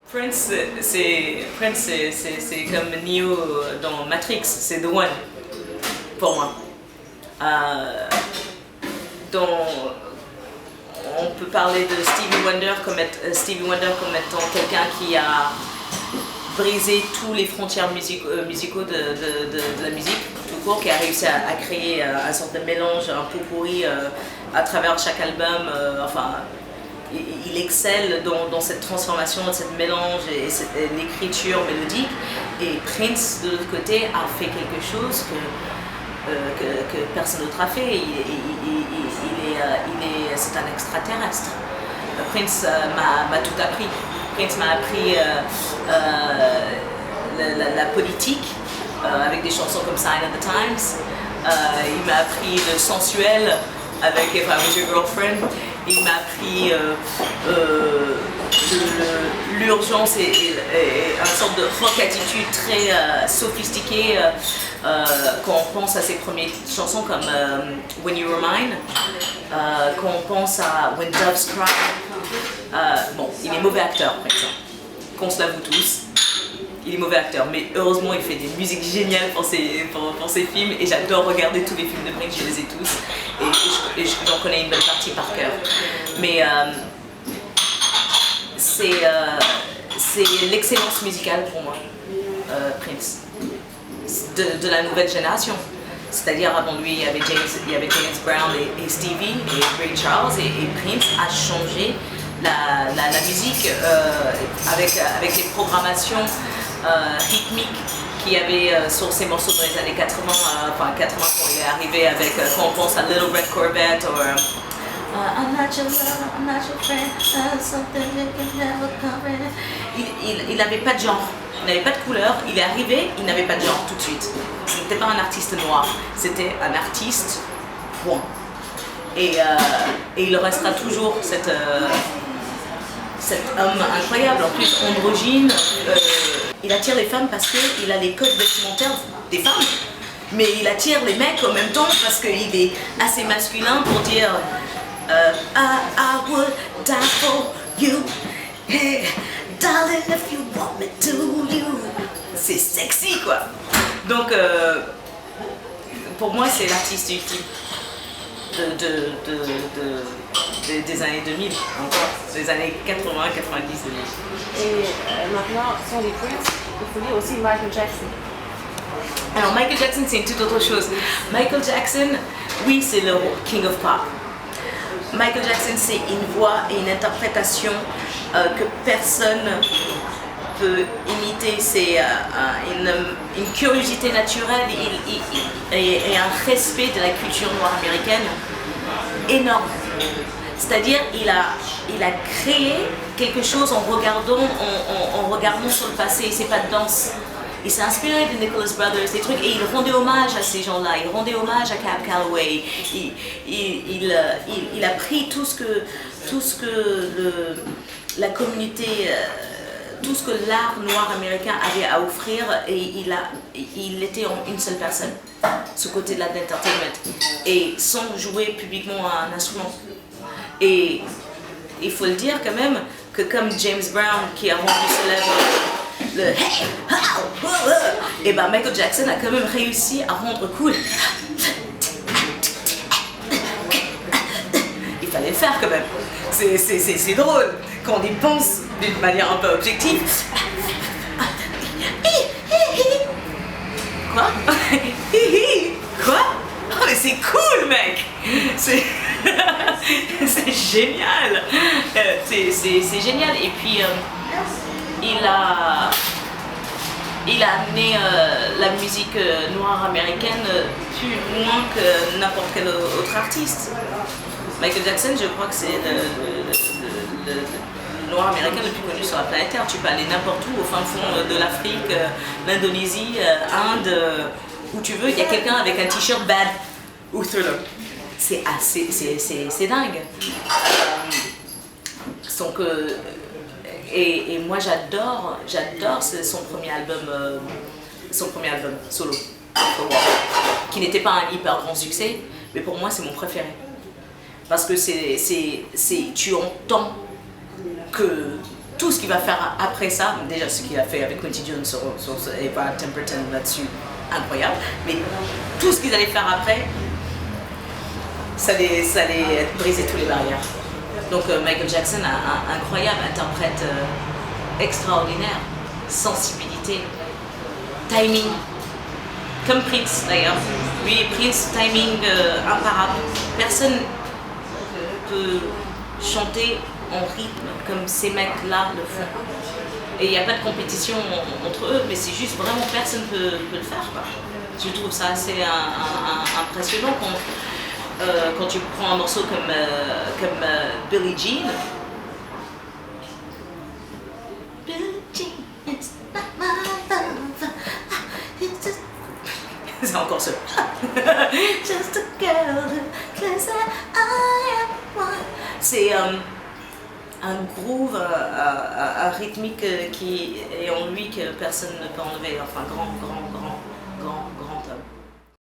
Prince, c'est comme Neo dans Matrix, c'est The One, pour moi. On peut parler de Stevie Wonder comme étant quelqu'un qui a brisé tous les frontières musicaux de la musique, tout court, qui a réussi à créer un sorte de mélange, un pot-pourri à travers chaque album. Il excelle dans cette transformation, cette mélange et l'écriture mélodique. Et Prince, de l'autre côté, a fait quelque chose que personne d'autre a fait. C'est un extraterrestre. Prince m'a tout appris. Prince m'a appris la politique avec des chansons comme Sign of the Times. Il m'a appris le sensuel avec If I Was Your Girlfriend. Il m'a appris l'urgence et une sorte de rock attitude très sophistiquée quand on pense à ses premières chansons comme When You Were Mine, quand on pense à When Doves Cry. Bon, il est mauvais acteur, par exemple, qu'on se l'avoue tous. Il est mauvais acteur, mais heureusement il fait des musiques géniales pour ses films et j'adore regarder tous les films de Prince, je les ai tous et j'en connais une bonne partie par cœur. Mais c'est l'excellence musicale pour moi, Prince, de la nouvelle génération. C'est-à-dire avant lui il y avait James Brown et Stevie et Ray Charles et Prince a changé la musique avec les programmations rythmique qu'il y avait sur ces morceaux dans les années 80, quand il est arrivé avec, quand on pense à Little Red Corvette ou I'm not your love, I'm not your friend, something that can never come. Il n'avait pas de genre, il n'avait pas de couleur, il est arrivé, il n'avait pas de genre tout de suite. Ce n'était pas un artiste noir, c'était un artiste point. Et il restera toujours cet homme incroyable, en plus androgyne. Il attire les femmes parce qu'il a les codes vestimentaires des femmes, mais il attire les mecs en même temps parce qu'il est assez masculin pour dire I would die for you, hey, darling, if you want me to, you. C'est sexy quoi. Donc pour moi c'est l'artiste ultime des années 2000, encore, des années 80, 90, 2000. Et maintenant, si on dit Prince, il faut dire aussi Michael Jackson. Alors Michael Jackson, c'est une toute autre chose. Michael Jackson, oui, c'est le king of pop. Michael Jackson, c'est une voix et une interprétation que personne peut imiter. C'est une curiosité naturelle et un respect de la culture noire américaine énorme. C'est-à-dire il a créé quelque chose en regardant sur le passé. C'est pas de danse. Il s'est inspiré de Nicholas Brothers, des trucs, et il rendait hommage à ces gens-là. Il rendait hommage à Cab Calloway. Il a pris tout ce que la communauté, tout ce que l'art noir américain avait à offrir, et il était en une seule personne, ce côté-là d'entertainment, et sans jouer publiquement un instrument. Et il faut le dire quand même que comme James Brown qui a rendu célèbre le hey, et ben Michael Jackson a quand même réussi à rendre cool. Il fallait le faire quand même. C'est drôle quand on y pense d'une manière un peu objective. Quoi? Quoi? Oh mais c'est cool mec! C'est génial! C'est génial. Et puis il a amené la musique noire américaine plus loin que n'importe quel autre artiste. Michael Jackson, je crois que c'est le noir américain le plus connu sur la planète Terre. Tu peux aller n'importe où, au fin fond de l'Afrique, l'Indonésie, Inde, où tu veux, il y a quelqu'un avec un t-shirt Bad ou Thriller. C'est dingue. Donc, et moi j'adore son premier album solo, qui n'était pas un hyper grand succès, mais pour moi c'est mon préféré. Parce que tu entends que tout ce qu'il va faire après ça, déjà ce qu'il a fait avec Quincy Jones et Brad Temperton là-dessus, incroyable, mais tout ce qu'ils allaient faire après, ça allait briser toutes les barrières. Donc Michael Jackson, un incroyable interprète extraordinaire, sensibilité, timing, comme Prince d'ailleurs. Lui, Prince, timing imparable. Personne peut chanter en rythme comme ces mecs-là le font. Et il n'y a pas de compétition entre eux, mais c'est juste vraiment personne ne peut le faire, quoi. Je trouve ça assez impressionnant quand tu prends un morceau comme Billie Jean. Billie Jean, it's not my love. It's just... C'est encore ça. Just a girl who claims that I am one. C'est un groove, un rythmique qui est en lui que personne ne peut enlever. Enfin, grand